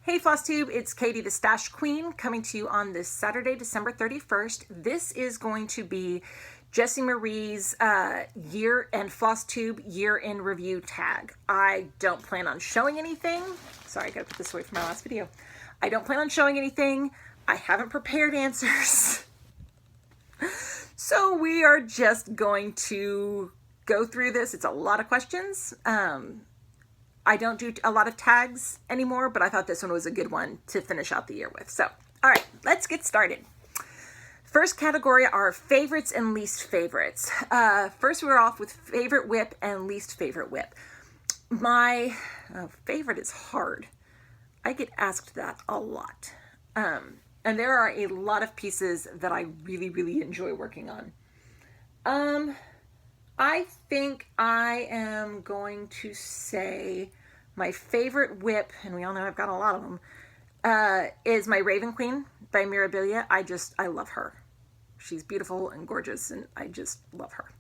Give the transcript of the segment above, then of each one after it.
Hey Flosstube, it's Katie the Stash Queen coming to you on this Saturday, December 31st. This is going to be Jessie Marie's year and Flosstube year in review tag. I don't plan on showing anything. Sorry, I gotta put this away from my last video. I don't plan on showing anything. I haven't prepared answers. So we are just going to go through this. It's a lot of questions. I don't do a lot of tags anymore, but I thought this one was a good one to finish out the year with. So, all right, let's get started. First category are favorites and least favorites. First, we're off with favorite whip and least favorite whip. My favorite is hard. I get asked that a lot. And there are a lot of pieces that I really, really enjoy working on. I think I am going to say my favorite whip, and we all know I've got a lot of them, is my Raven Queen by Mirabilia. I love her. She's beautiful and gorgeous, and I just love her.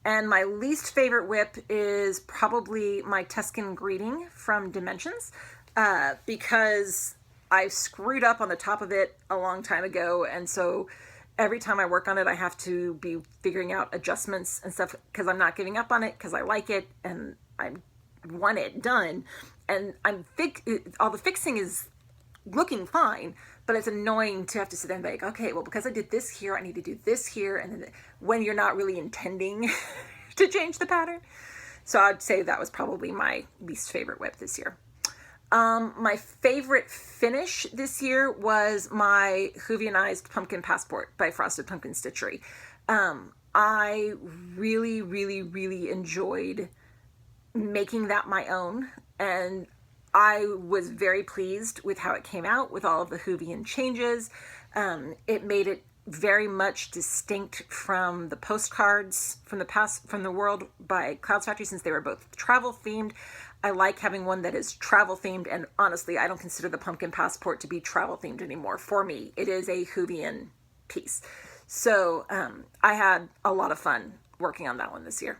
And my least favorite whip is probably my Tuscan Greeting from Dimensions, because I screwed up on the top of it a long time ago, and so every time I work on it, I have to be figuring out adjustments and stuff because I'm not giving up on it because I like it and I want it done. And all the fixing is looking fine, but it's annoying to have to sit there and be like, okay, well, because I did this here, I need to do this here. And then when you're not really intending to change the pattern. So I'd say that was probably my least favorite whip this year. My favorite finish this year was my Hoovianized Pumpkin Passport by Frosted Pumpkin Stitchery. I really, really, really enjoyed making that my own, and I was very pleased with how it came out with all of the Hoovian changes. It made it very much distinct from the postcards from the world by Clouds Factory, since they were both travel themed. I like having one that is travel themed, and honestly, I don't consider the Pumpkin Passport to be travel themed anymore. For me, it is a Hoovian piece. So I had a lot of fun working on that one this year.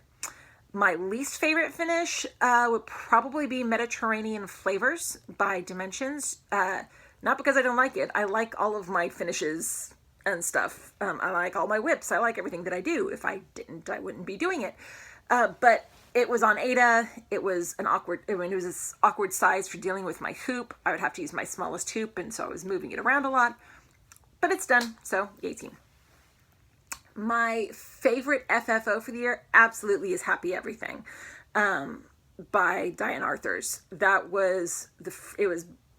My least favorite finish would probably be Mediterranean Flavors by Dimensions. Not because I don't like it. I like all of my finishes and stuff. I like all my whips. I like everything that I do. If I didn't, I wouldn't be doing it. But it was on Ada. It was it was this awkward size for dealing with my hoop. I would have to use my smallest hoop, and so I was moving it around a lot. But it's done, so yay team. My favorite FFO for the year absolutely is Happy Everything by Diane Arthurs. It was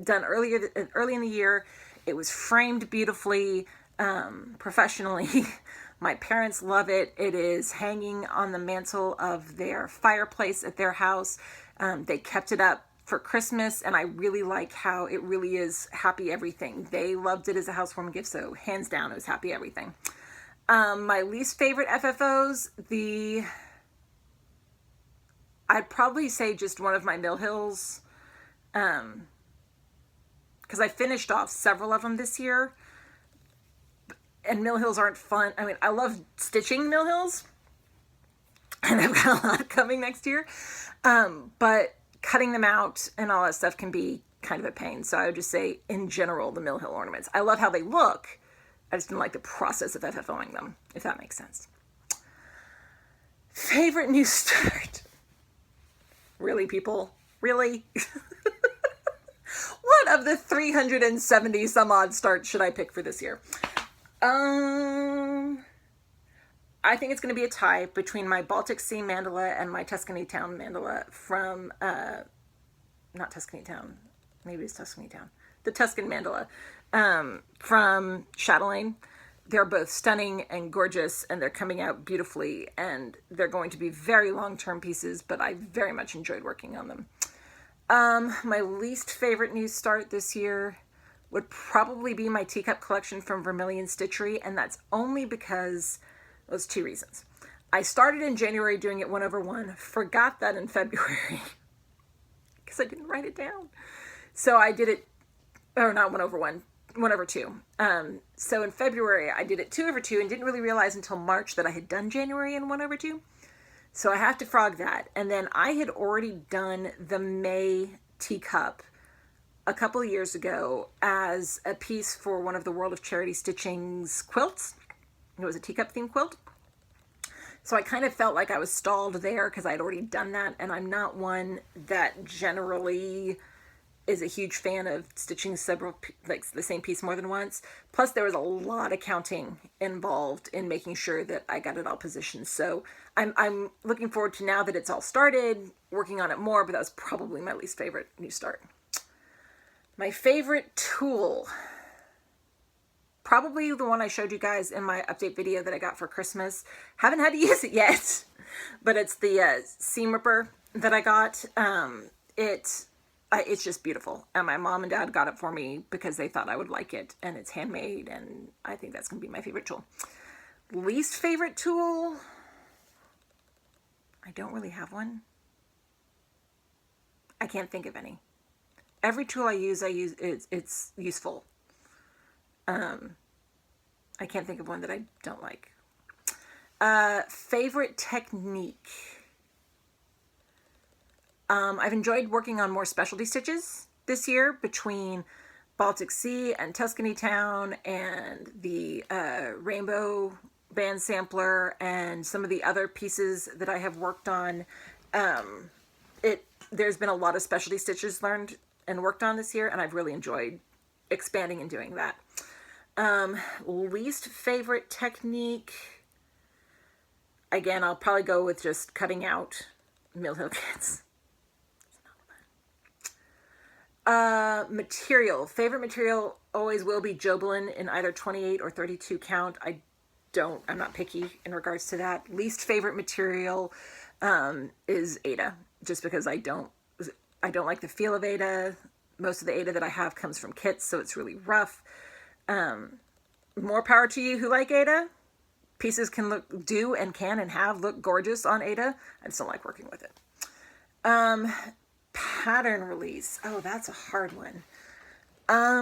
done early in the year. It was framed beautifully, professionally. My parents love it. It is hanging on the mantle of their fireplace at their house. They kept it up for Christmas, and I really like how it really is Happy Everything. They loved it as a housewarming gift, so hands down, it was Happy Everything. My least favorite FFOs, I'd probably say just one of my Mill Hills, because I finished off several of them this year. And Mill Hills aren't fun. I mean, I love stitching Mill Hills, and I've got a lot coming next year. But cutting them out and all that stuff can be kind of a pain. So I would just say, in general, the Mill Hill ornaments. I love how they look. I just didn't like the process of FFOing them, if that makes sense. Favorite new start? Really, people? Really? What of the 370 some odd starts should I pick for this year? I think it's going to be a tie between my Baltic Sea mandala and my Tuscany Town mandala from, not Tuscany Town, maybe it's Tuscany Town, the Tuscan mandala from Chatelaine. They're both stunning and gorgeous, and they're coming out beautifully, and they're going to be very long-term pieces, but I very much enjoyed working on them. My least favorite new start this year would probably be my teacup collection from Vermilion Stitchery, and that's only because those two reasons. I started in January doing it 1/1, forgot that in February because I didn't write it down. So I did it, or not 1/1, 1/2. So in February I did it 2/2 and didn't really realize until March that I had done January in 1/2. So I have to frog that. And then I had already done the May teacup a couple of years ago as a piece for one of the World of Charity Stitching's quilts. It was a teacup themed quilt. So I kind of felt like I was stalled there because I'd already done that, and I'm not one that generally is a huge fan of stitching several, like the same piece more than once. Plus there was a lot of counting involved in making sure that I got it all positioned. So I'm looking forward to, now that it's all started, working on it more, but that was probably my least favorite new start. My favorite tool, probably the one I showed you guys in my update video that I got for Christmas. Haven't had to use it yet, but it's the seam ripper that I got. It's just beautiful, and my mom and dad got it for me because they thought I would like it, and it's handmade, and I think that's going to be my favorite tool. Least favorite tool, I don't really have one. I can't think of any. Every tool I use it's useful. I can't think of one that I don't like. Favorite technique. I've enjoyed working on more specialty stitches this year between Baltic Sea and Tuscany Town and the Rainbow Band Sampler and some of the other pieces that I have worked on. There's been a lot of specialty stitches learned and worked on this year, and I've really enjoyed expanding and doing that. Least favorite technique, again, I'll probably go with just cutting out Mill Hill Kids. Material. Favorite material always will be Jobelan in either 28 or 32 count. I'm not picky in regards to that. Least favorite material is Aida, just because I don't like the feel of Aida. Most of the Aida that I have comes from kits, so it's really rough. More power to you who like Aida. Pieces can look gorgeous on Aida. I just don't like working with it. Pattern release. Oh, that's a hard one. I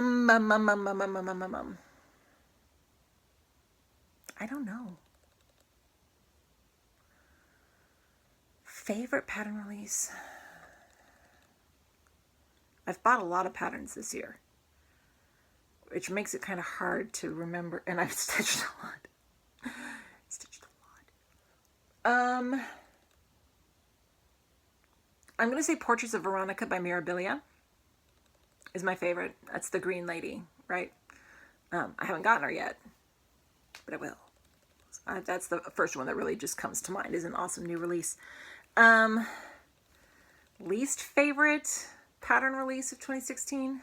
don't know. Favorite pattern release. I've bought a lot of patterns this year, which makes it kind of hard to remember, and I've stitched a lot. I'm going to say Portraits of Veronica by Mirabilia is my favorite. That's the green lady, right? I haven't gotten her yet, but I will. That's the first one that really just comes to mind is an awesome new release. Least favorite pattern release of 2016?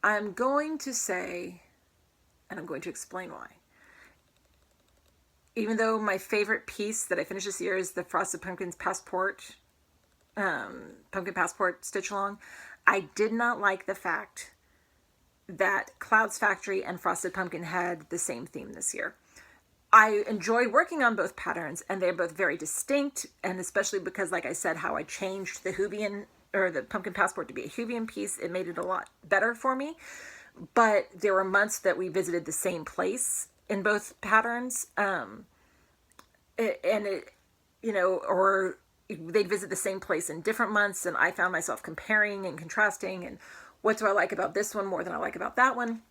I'm going to say, and I'm going to explain why. Even though my favorite piece that I finished this year is the Frosted Pumpkins Pumpkin Passport Stitch Along, I did not like the fact that Clouds Factory and Frosted Pumpkin had the same theme this year. I enjoyed working on both patterns, and they're both very distinct, and especially because, like I said, how I changed the Hoovian, or the Pumpkin Passport to be a Hoovian piece, it made it a lot better for me. But there were months that we visited the same place in both patterns, or they'd visit the same place in different months, and I found myself comparing and contrasting, and what do I like about this one more than I like about that one?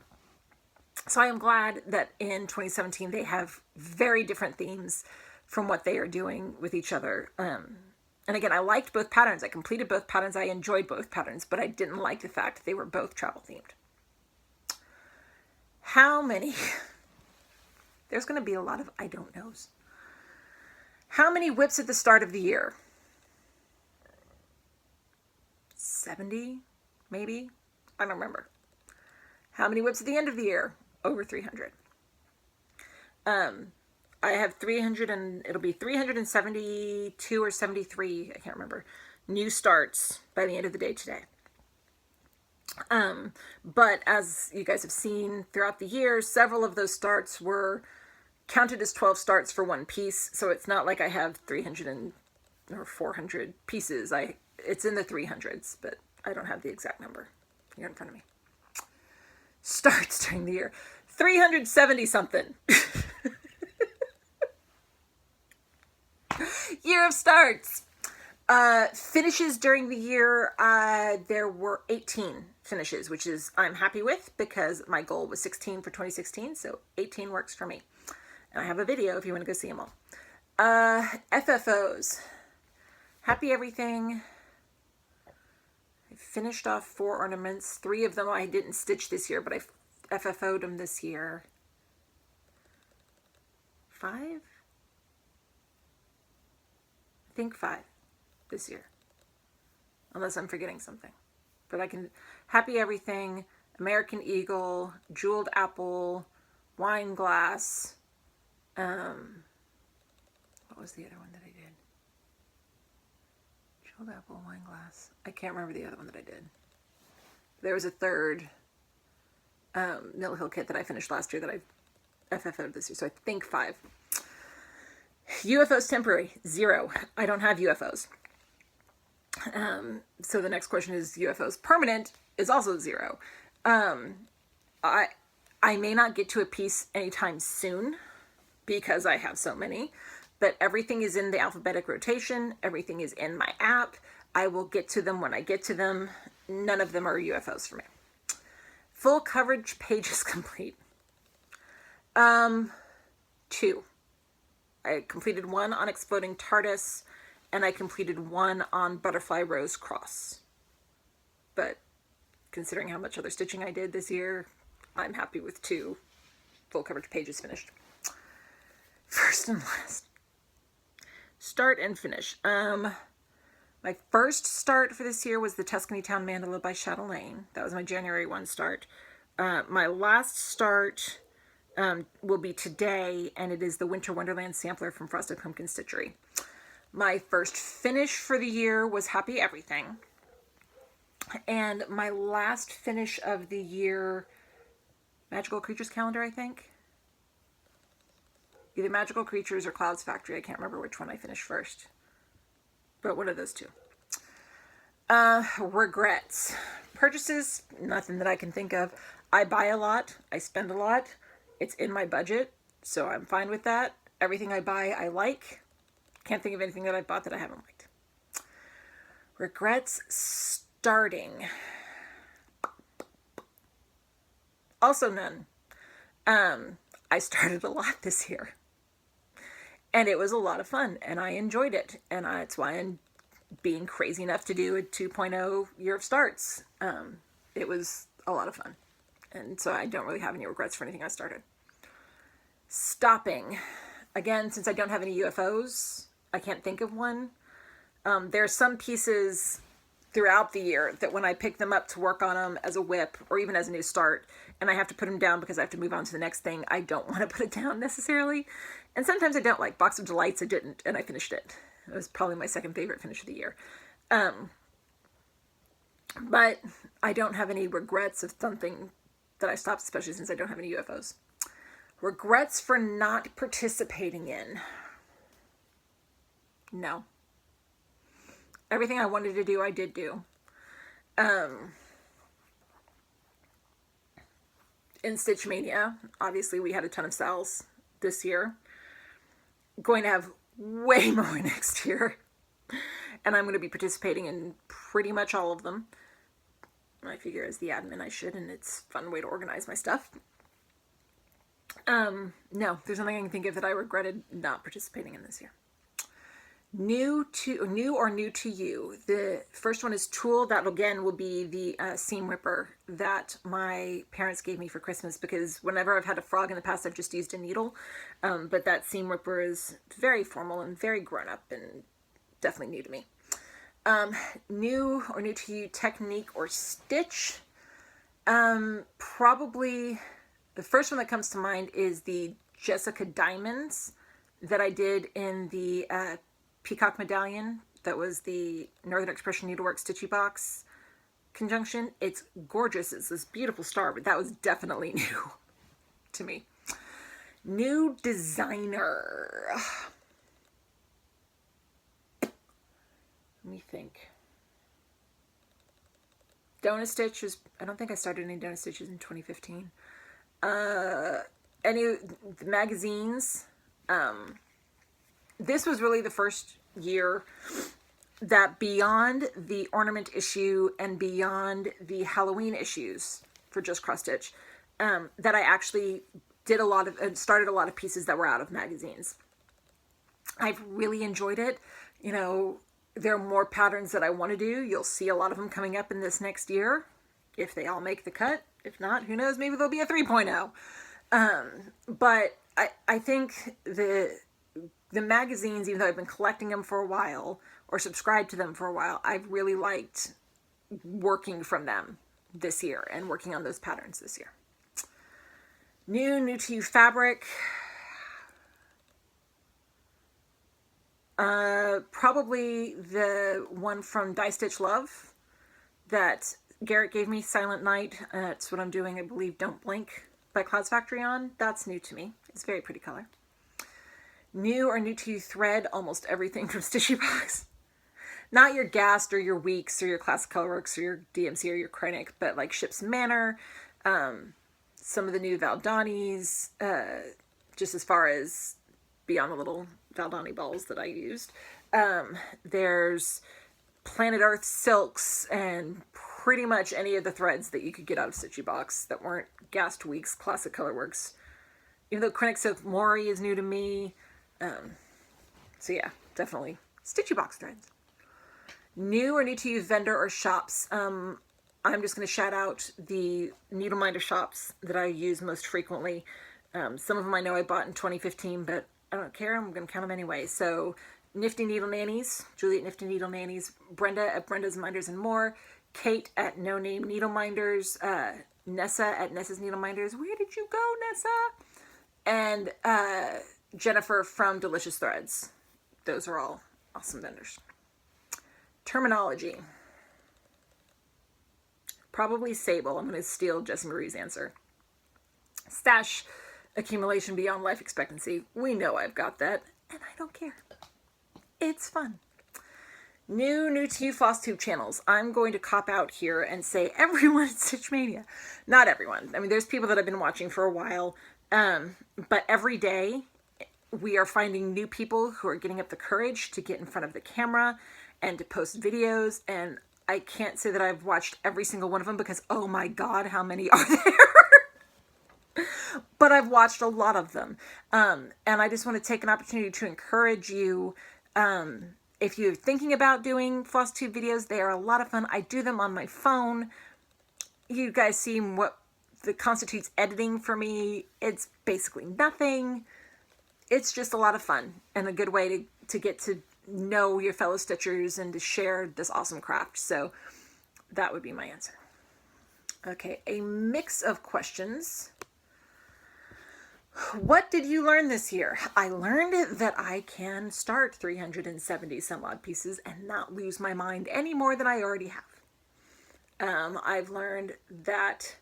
So I am glad that in 2017 they have very different themes from what they are doing with each other. And again, I liked both patterns. I completed both patterns. I enjoyed both patterns, but I didn't like the fact that they were both travel themed. How many? There's going to be a lot of I don't knows. How many whips at the start of the year? 70, maybe? I don't remember. How many whips at the end of the year? Over 300. I have 300 and it'll be 372 or 73, I can't remember, new starts by the end of the day today. But as you guys have seen throughout the year, several of those starts were counted as 12 starts for one piece. So it's not like I have 300 or 400 pieces. It's in the 300s, but I don't have the exact number here in front of me. Starts during the year. 370 something. Year of starts. Finishes during the year, there were 18 finishes, which is I'm happy with because my goal was 16 for 2016, so 18 works for me. And I have a video if you want to go see them all. FFOs. Happy everything. I finished off 4 ornaments. 3 of them I didn't stitch this year, but I FFO'd them this year. 5? I think 5 this year. Unless I'm forgetting something. But I can... Happy Everything, American Eagle, Jeweled Apple, Wine Glass. What was the other one that I did? Jeweled Apple, Wine Glass. I can't remember the other one that I did. There was a third Mill Hill kit that I finished last year that I FFO'd this year. So I think 5. UFOs temporary, 0. I don't have UFOs. So the next question is UFOs permanent is also 0. I may not get to a piece anytime soon because I have so many, but everything is in the alphabetic rotation. Everything is in my app. I will get to them when I get to them. None of them are UFOs for me. Full coverage pages complete. 2. I completed 1 on Exploding TARDIS, and I completed 1 on Butterfly Rose Cross. But considering how much other stitching I did this year, I'm happy with 2 full coverage pages finished. First and last. Start and finish. My first start for this year was the Tuscany Town Mandala by Chatelaine. That was my January 1 start. My last start will be today, and it is the Winter Wonderland sampler from Frosted Pumpkin Stitchery. My first finish for the year was Happy Everything. And my last finish of the year, Magical Creatures Calendar, I think. Either Magical Creatures or Clouds Factory. I can't remember which one I finished first. But one of those 2. Regrets. Purchases, nothing that I can think of. I buy a lot. I spend a lot. It's in my budget, so I'm fine with that. Everything I buy, I like. Can't think of anything that I bought that I haven't liked. Regrets starting. Also none. I started a lot this year. And it was a lot of fun, and I enjoyed it. And that's why I'm being crazy enough to do a 2.0 year of starts. It was a lot of fun. And so I don't really have any regrets for anything I started. Stopping. Again, since I don't have any UFOs, I can't think of one. There are some pieces throughout the year that when I pick them up to work on them as a whip or even as a new start, and I have to put them down because I have to move on to the next thing, I don't want to put it down necessarily. And sometimes I don't. Like Box of Delights, I didn't, and I finished it. It was probably my second favorite finish of the year. But I don't have any regrets of something that I stopped, especially since I don't have any UFOs. Regrets for not participating in. No. Everything I wanted to do, I did do. In Stitch Mania, obviously we had a ton of sales this year. Going to have way more next year. And I'm going to be participating in pretty much all of them. I figure as the admin I should, and it's a fun way to organize my stuff. No, there's nothing I can think of that I regretted not participating in this year. New or new to you. The first one is Tool. That again will be the seam ripper that my parents gave me for Christmas, because whenever I've had a frog in the past, I've just used a needle. But that seam ripper is very formal and very grown up and definitely new to me. New or new to you technique or stitch. Probably the first one that comes to mind is the Jessica Diamonds that I did in the Peacock Medallion. That was the Northern Expression Needlework Stitchy Box conjunction. It's gorgeous. It's this beautiful star, but that was definitely new to me. New designer. Let me think. Donut Stitch was, I don't think I started any Donut Stitches in 2015. Any magazines. This was really the first year that beyond the ornament issue and beyond the Halloween issues for Just Cross Stitch, that I actually did a lot of, and started a lot of pieces that were out of magazines. I've really enjoyed it. You know, there are more patterns that I want to do. You'll see a lot of them coming up in this next year, if they all make the cut. If not, who knows, maybe there'll be a 3.0. But I think the magazines, even though I've been collecting them for a while, or subscribed to them for a while, I've really liked working from them this year and working on those patterns this year. New to you fabric. Probably the one from Die Stitch Love that Garrett gave me, Silent Night. That's what I'm doing, I believe, Don't Blink by Clouds Factory on. That's new to me. It's a very pretty color. New or new to you thread, almost everything from Stitchy Box. Not your Gast or your Weeks or your Classic Colorworks or your DMC or your Krennic, but like Ship's Manor, some of the new Valdanis, just as far as beyond the little Valdani balls that I used. There's Planet Earth silks and pretty much any of the threads that you could get out of Stitchy Box that weren't Gast, Weeks, Classic Colorworks. Even though Krennic Silk Mori is new to me. So yeah, definitely Stitchy Box threads. New or new to you vendor or shops. I'm just going to shout out the Needleminder shops that I use most frequently. Some of them I know I bought in 2015, but I don't care. I'm going to count them anyway. So Nifty Needle Nannies, Julie at Nifty Needle Nannies, Brenda at Brenda's Minders and More, Kate at No Name Needle Minders, Nessa at Nessa's Needle Minders. Where did you go, Nessa? And Jennifer from Delicious Threads. Those are all awesome vendors. Terminology. Probably Sable. I'm going to steal Jessie Marie's answer. Stash accumulation beyond life expectancy. We know I've got that, and I don't care. It's fun. New to you Flosstube channels. I'm going to cop out here and say everyone at Stitch Mania. Not everyone. I mean, there's people that I've been watching for a while, but every day we are finding new people who are getting up the courage to get in front of the camera and to post videos, and I can't say that I've watched every single one of them because, oh my God, how many are there? But I've watched a lot of them. And I just want to take an opportunity to encourage you, if you're thinking about doing Flosstube videos, they are a lot of fun. I do them on my phone. You guys see what constitutes editing for me. It's basically nothing. It's just a lot of fun and a good way to get to know your fellow Stitchers and to share this awesome craft. So that would be my answer. Okay, a mix of questions. What did you learn this year? I learned that I can start 370 some odd pieces and not lose my mind any more than I already have. I've learned that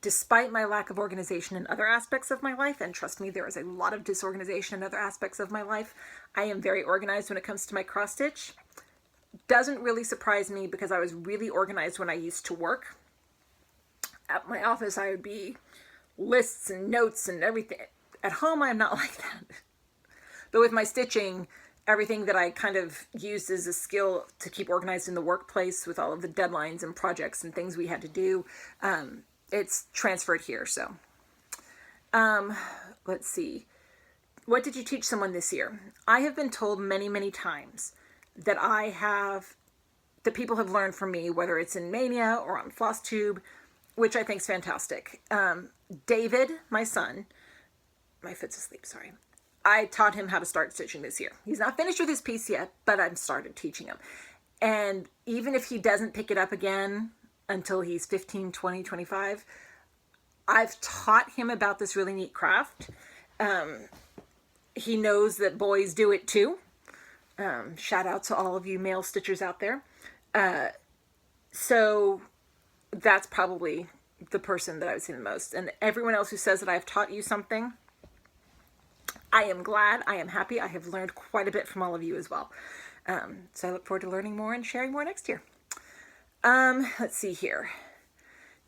despite my lack of organization in other aspects of my life, and trust me, there is a lot of disorganization in other aspects of my life, I am very organized when it comes to my cross stitch. Doesn't really surprise me because I was really organized when I used to work. At my office, I would be lists and notes and everything. At home, I'm not like that. But with my stitching, everything that I kind of used as a skill to keep organized in the workplace with all of the deadlines and projects and things we had to do, it's transferred here. So let's see. What did you teach someone this year? I have been told many, many times that that people have learned from me, whether it's in Mania or on Flosstube, which I think is fantastic. David, my son, my foot's asleep, sorry. I taught him how to start stitching this year. He's not finished with his piece yet, but I've started teaching him. And even if he doesn't pick it up again until he's 15, 20, 25, I've taught him about this really neat craft. He knows that boys do it too. Shout out to all of you male stitchers out there. So that's probably the person that I would say the most. And everyone else who says that I've taught you something, I am glad, I am happy. I have learned quite a bit from all of you as well. So I look forward to learning more and sharing more next year. Let's see here.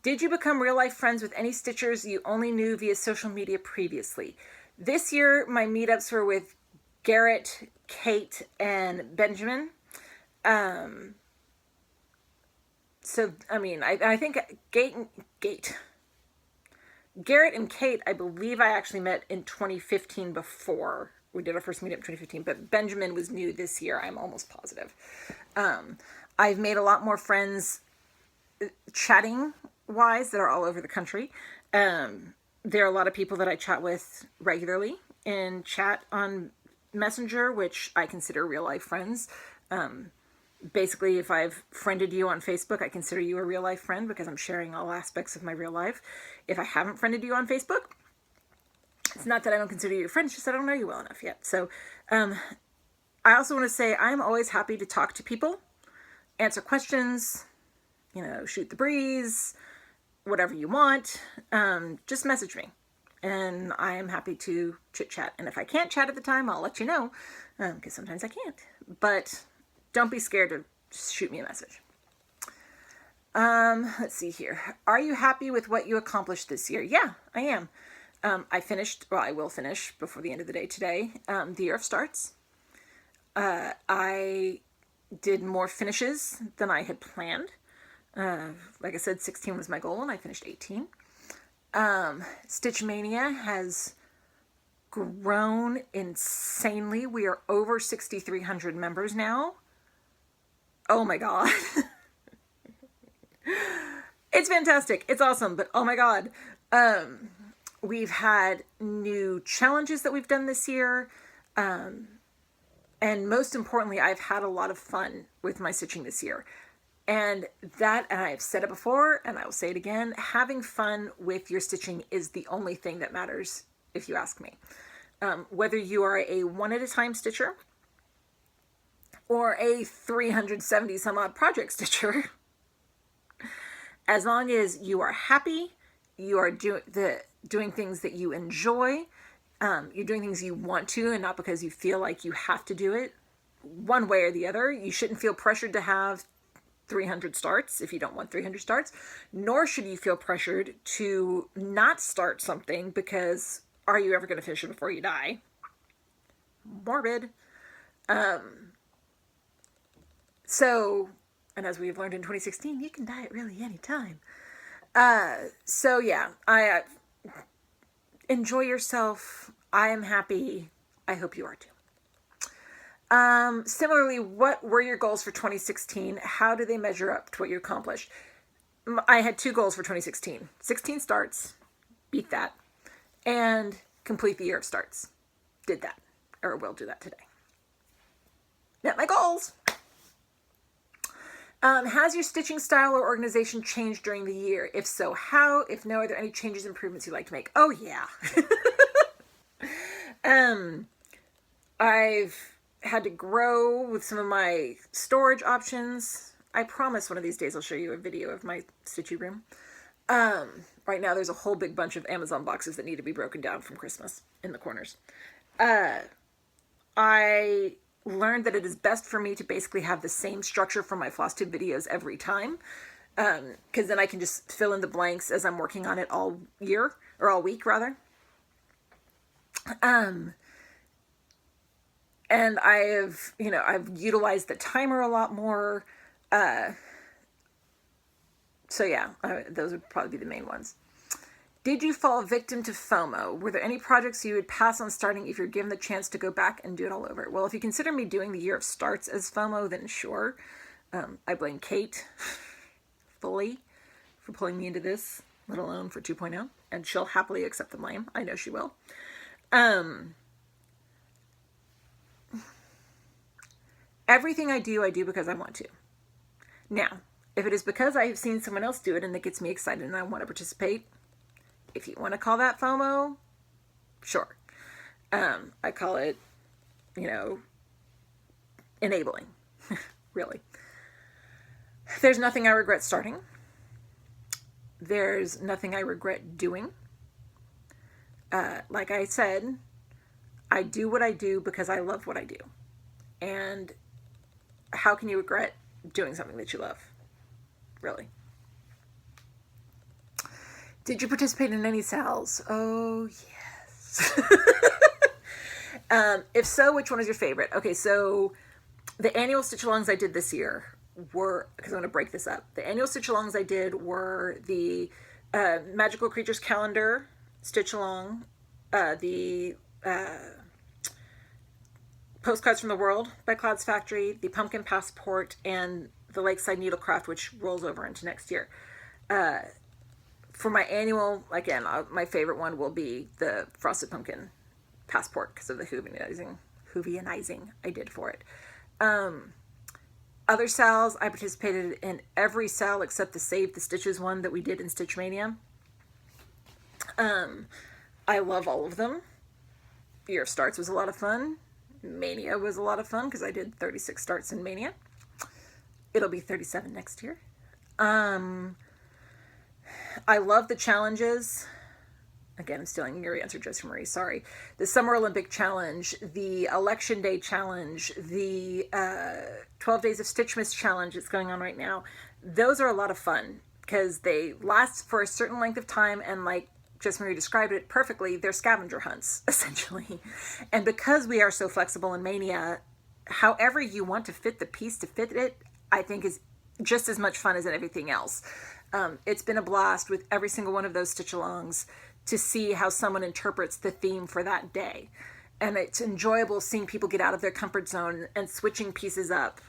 Did you become real life friends with any stitchers you only knew via social media previously? This year, my meetups were with Garrett, Kate, and Benjamin. Um, so, I mean, I think Garrett and Kate, I believe I actually met in 2015 before. We did our first meetup in 2015, but Benjamin was new this year. I'm almost positive. I've made a lot more friends chatting wise that are all over the country. There are a lot of people that I chat with regularly in chat on Messenger, which I consider real life friends. Basically, if I've friended you on Facebook, I consider you a real life friend because I'm sharing all aspects of my real life. If I haven't friended you on Facebook, it's not that I don't consider you a friend, it's just I don't know you well enough yet. So I also want to say I'm always happy to talk to people, answer questions, shoot the breeze, whatever you want. Just message me and I am happy to chit chat. And if I can't chat at the time, I'll let you know because sometimes I can't. But don't be scared to shoot me a message. Let's see here. Are you happy with what you accomplished this year? Yeah, I am. I will finish before the end of the day today, the Year of Starts. I did more finishes than I had planned. Like I said, 16 was my goal and I finished 18. Stitch Mania has grown insanely. We are over 6,300 members now. Oh my God. It's fantastic. It's awesome, but oh my God. We've had new challenges that we've done this year. And most importantly, I've had a lot of fun with my stitching this year. And I've said it before, and I will say it again, having fun with your stitching is the only thing that matters, if you ask me. Whether you are a one-at-a-time stitcher or a 370 some odd project stitcher, as long as you are happy, you are doing things that you enjoy, you're doing things you want to and not because you feel like you have to do it one way or the other. You shouldn't feel pressured to have 300 starts if you don't want 300 starts, nor should you feel pressured to not start something because are you ever going to finish it before you die? Morbid. And as we've learned in 2016, you can die at really any time. So yeah, I enjoy yourself. I am happy. I hope you are too. Similarly, what were your goals for 2016? How do they measure up to what you accomplished? I had 2 goals for 2016. 16 starts, beat that, and complete the Year of Starts. Did that, or will do that today. Met my goals. Has your stitching style or organization changed during the year? If so, how? If no, are there any changes, improvements you'd like to make? Oh yeah. I've had to grow with some of my storage options. I promise one of these days I'll show you a video of my stitchy room. Right now there's a whole big bunch of Amazon boxes that need to be broken down from Christmas in the corners. I learned that it is best for me to basically have the same structure for my Flosstube videos every time. Because then I can just fill in the blanks as I'm working on it all year, or all week rather. And I've utilized the timer a lot more. So yeah, those would probably be the main ones. Did you fall victim to FOMO? Were there any projects you would pass on starting if you're given the chance to go back and do it all over? Well, if you consider me doing the Year of Starts as FOMO, then sure. I blame Kate fully for pulling me into this, let alone for 2.0. And she'll happily accept the blame. I know she will. Everything I do because I want to. Now, if it is because I have seen someone else do it and it gets me excited and I want to participate, if you want to call that FOMO, sure. I call it, enabling, really. There's nothing I regret starting. There's nothing I regret doing. Like I said, I do what I do because I love what I do. And how can you regret doing something that you love? Really. Did you participate in any sales? Oh, yes. If so, which one is your favorite? Okay, so The annual stitch-alongs I did this year were, because I'm going to break this up, the annual stitch-alongs I did were the Magical Creatures Calendar stitch-along, the Postcards from the World by Cloud's Factory, the Pumpkin Passport, and the Lakeside Needlecraft, which rolls over into next year. For my annual, again, my favorite one will be the Frosted Pumpkin Passport because of the Hoovianizing I did for it. Other sales, I participated in every sale except the Save the Stitches one that we did in Stitch Mania. I love all of them. Year of Starts was a lot of fun. Mania was a lot of fun because I did 36 starts in Mania. It'll be 37 next year. I love the challenges. Again, I'm stealing your answer, Josie Marie, sorry. The Summer Olympic Challenge, the Election Day Challenge, the 12 Days of Stitchmas Challenge that's going on right now. Those are a lot of fun because they last for a certain length of time, and like Josie Marie described it perfectly, they're scavenger hunts, essentially. And because we are so flexible in Mania, however you want to fit the piece to fit it, I think is just as much fun as everything else. It's been a blast with every single one of those stitch-alongs to see how someone interprets the theme for that day. And it's enjoyable seeing people get out of their comfort zone and switching pieces up,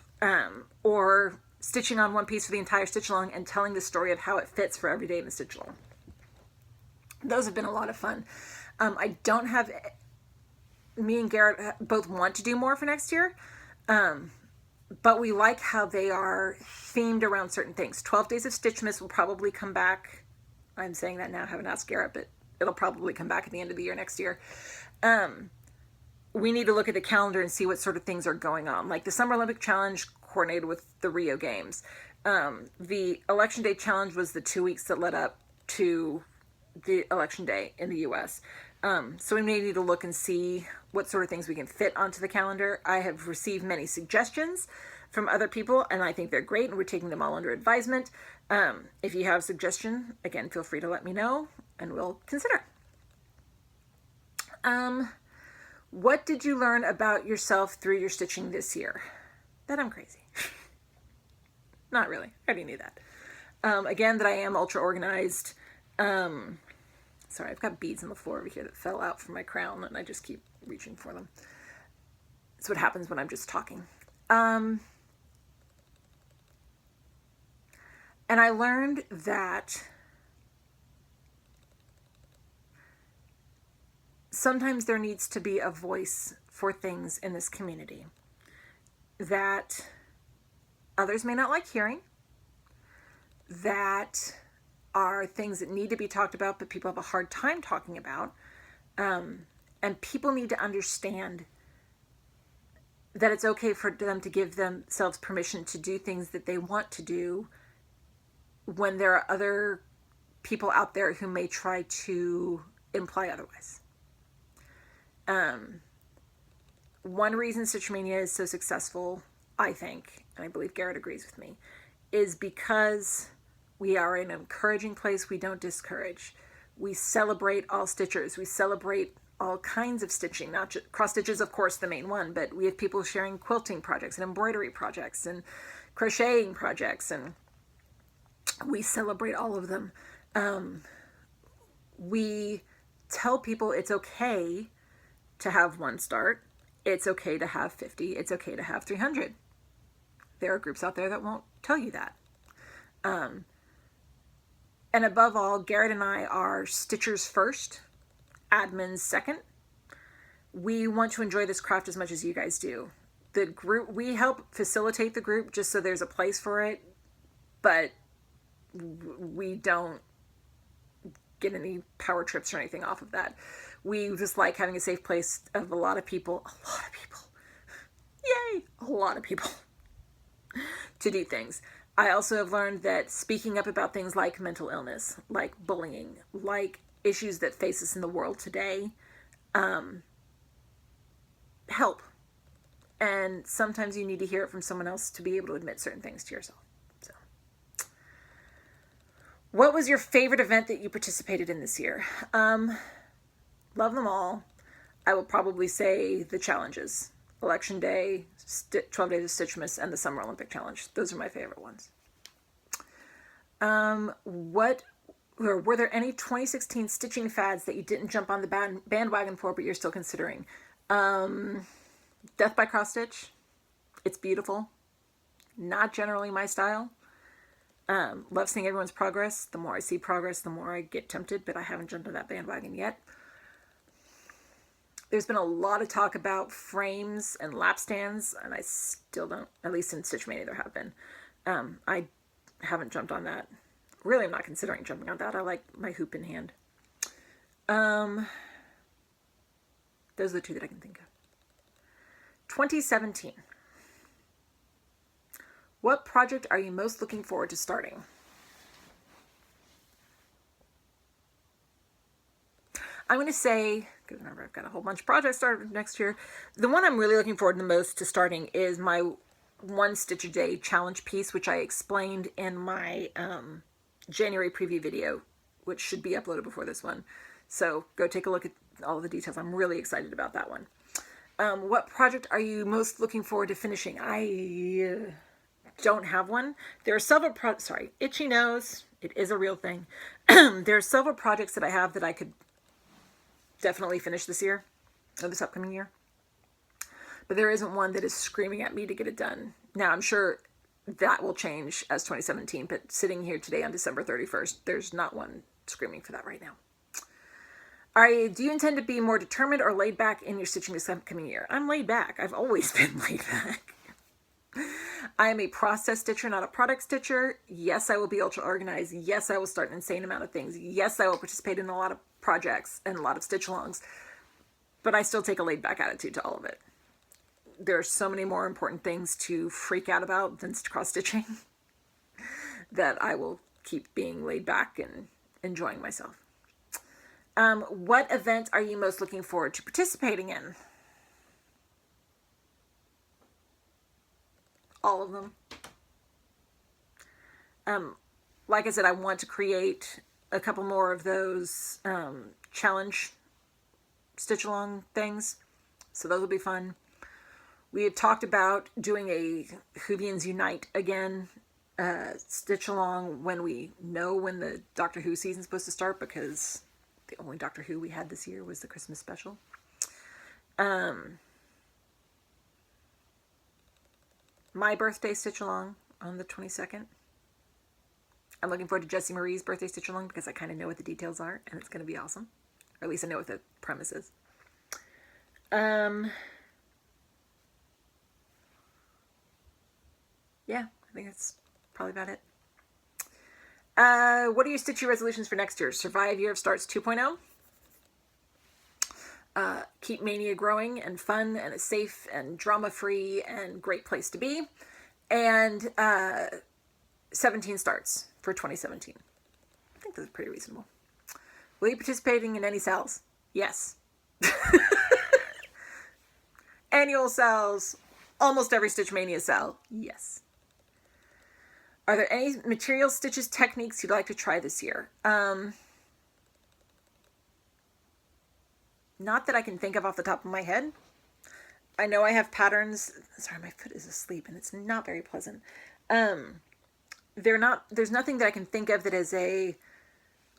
or stitching on one piece for the entire stitch-along and telling the story of how it fits for every day in the stitch-along. Those have been a lot of fun. I don't have, me and Garrett both want to do more for next year, but we like how they are themed around certain things. 12 Days of Stitchmas will probably come back. I'm saying that now, I haven't asked Garrett, but it'll probably come back at the end of the year next year. We need to look at the calendar and see what sort of things are going on. Like the Summer Olympic Challenge coordinated with the Rio Games. The Election Day Challenge was the 2 weeks that led up to the election day in the US. So we may need to look and see what sort of things we can fit onto the calendar. I have received many suggestions from other people, and I think they're great, and we're taking them all under advisement. If you have a suggestion, again, feel free to let me know, and we'll consider. What did you learn about yourself through your stitching this year? That I'm crazy. Not really. I already knew that. Again, that I am ultra organized. Sorry, I've got beads on the floor over here that fell out from my crown, and I just keep reaching for them. That's what happens when I'm just talking. And I learned that sometimes there needs to be a voice for things in this community that others may not like hearing, that are things that need to be talked about, but people have a hard time talking about. And people need to understand that it's okay for them to give themselves permission to do things that they want to do when there are other people out there who may try to imply otherwise. One reason Stitch Mania is so successful, I think, and I believe Garrett agrees with me, is because we are in an encouraging place. We don't discourage. We celebrate all stitchers. We celebrate all kinds of stitching, not just cross stitches, of course, the main one, but we have people sharing quilting projects and embroidery projects and crocheting projects, and we celebrate all of them. We tell people it's okay to have one start. It's okay to have 50. It's okay to have 300. There are groups out there that won't tell you that. And above all, Garrett and I are stitchers first, admins second. We want to enjoy this craft as much as you guys do. The group, we help facilitate the group just so there's a place for it, but we don't get any power trips or anything off of that. We just like having a safe place of a lot of people, yay, a lot of people to do things. I also have learned that speaking up about things like mental illness, like bullying, like issues that face us in the world today, help. And sometimes you need to hear it from someone else to be able to admit certain things to yourself. So, what was your favorite event that you participated in this year? Love them all. I will probably say the challenges. Election Day, 12 Days of Stitchmas, and the Summer Olympic Challenge. Those are my favorite ones. Were there any 2016 stitching fads that you didn't jump on the bandwagon for, but you're still considering? Death by Cross Stitch. It's beautiful. Not generally my style. Love seeing everyone's progress. The more I see progress, the more I get tempted, but I haven't jumped on that bandwagon yet. There's been a lot of talk about frames and lap stands, and I still don't, at least in Stitch Mania there have been. I haven't jumped on that. Really, I'm not considering jumping on that. I like my hoop in hand. Those are the two that I can think of. 2017. What project are you most looking forward to starting? I'm going to say, because remember I've got a whole bunch of projects started next year, the one I'm really looking forward the most to starting is my One Stitch a Day challenge piece, which I explained in my January preview video, which should be uploaded before this one. So go take a look at all of the details. I'm really excited about that one. What project are you most looking forward to finishing? I don't have one. There are several itchy nose. It is a real thing. There are several projects that I have that I could definitely finish this year, or this upcoming year. But there isn't one that is screaming at me to get it done. Now, I'm sure that will change as 2017, but sitting here today on December 31st, there's not one screaming for that right now. Do you intend to be more determined or laid back in your stitching this upcoming year? I'm laid back. I've always been laid back. I am a process stitcher, not a product stitcher. Yes, I will be ultra organized. Yes, I will start an insane amount of things. Yes, I will participate in a lot of projects and a lot of stitch alongs, but I still take a laid back attitude to all of it. There are so many more important things to freak out about than cross stitching that I will keep being laid back and enjoying myself. What event are you most looking forward to participating in? All of them. Like I said, I want to create a couple more of those challenge stitch along things, so those will be fun. We had talked about doing a Whovians Unite again stitch along when we know when the Doctor Who season's supposed to start, because the only Doctor Who we had this year was the Christmas special. My birthday stitch along on the 22nd. I'm looking forward to Jessie Marie's birthday stitch along because I kind of know what the details are, and it's going to be awesome. Or at least I know what the premise is. Yeah, I think that's probably about it. What are your stitchy resolutions for next year? Survive Year of Starts 2.0. Keep Mania growing and fun and a safe and drama-free and great place to be. And 17 starts for 2017. I think that's pretty reasonable. Will you be participating in any sales? Yes. Annual sales. Almost every Stitch Mania sale. Yes. Are there any material stitches techniques you'd like to try this year? Not that I can think of off the top of my head. I know I have patterns. Sorry, my foot is asleep and it's not very pleasant. There's nothing that I can think of that is a,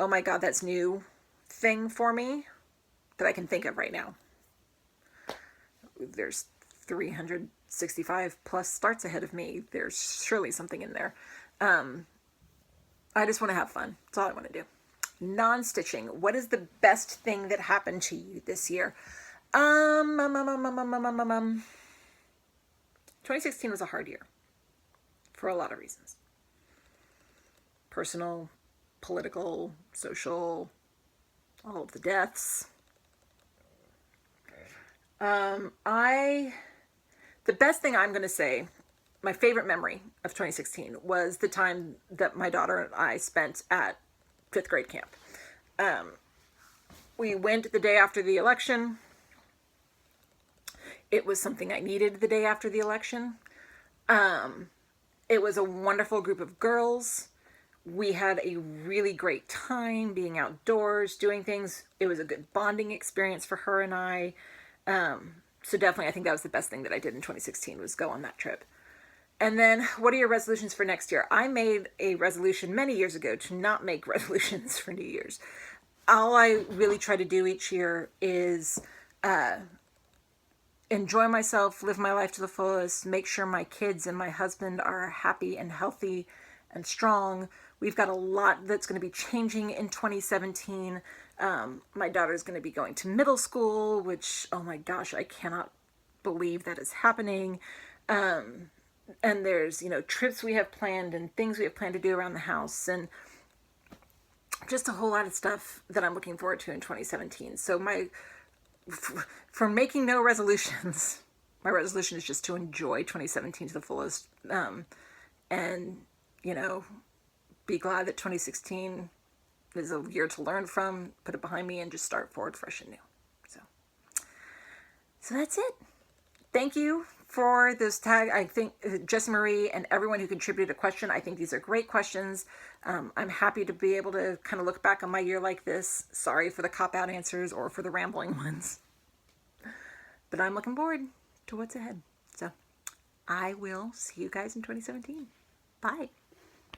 oh my God, that's new thing for me that I can think of right now. There's 365 plus starts ahead of me. There's surely something in there. I just want to have fun. That's all I want to do. Non-stitching. What is the best thing that happened to you this year? 2016 was a hard year for a lot of reasons. Personal, political, social, all of the deaths. The best thing I'm going to say, my favorite memory of 2016 was the time that my daughter and I spent at 5th grade camp. We went the day after the election. It was something I needed the day after the election. It was a wonderful group of girls. We had a really great time being outdoors, doing things. It was a good bonding experience for her and I. So definitely, I think that was the best thing that I did in 2016 was go on that trip. And then, what are your resolutions for next year? I made a resolution many years ago to not make resolutions for New Year's. All I really try to do each year is enjoy myself, live my life to the fullest, make sure my kids and my husband are happy and healthy and strong. We've got a lot that's going to be changing in 2017. My daughter's going to be going to middle school, which, oh my gosh, I cannot believe that is happening. And there's, trips we have planned and things we have planned to do around the house, and just a whole lot of stuff that I'm looking forward to in 2017. So for making no resolutions, my resolution is just to enjoy 2017 to the fullest, and be glad that 2016 is a year to learn from, put it behind me, and just start forward fresh and new. So that's it. Thank you for this tag. I think Jess Marie and everyone who contributed a question, I think these are great questions. I'm happy to be able to kind of look back on my year like this. Sorry for the cop-out answers or for the rambling ones. But I'm looking forward to what's ahead. So I will see you guys in 2017. Bye.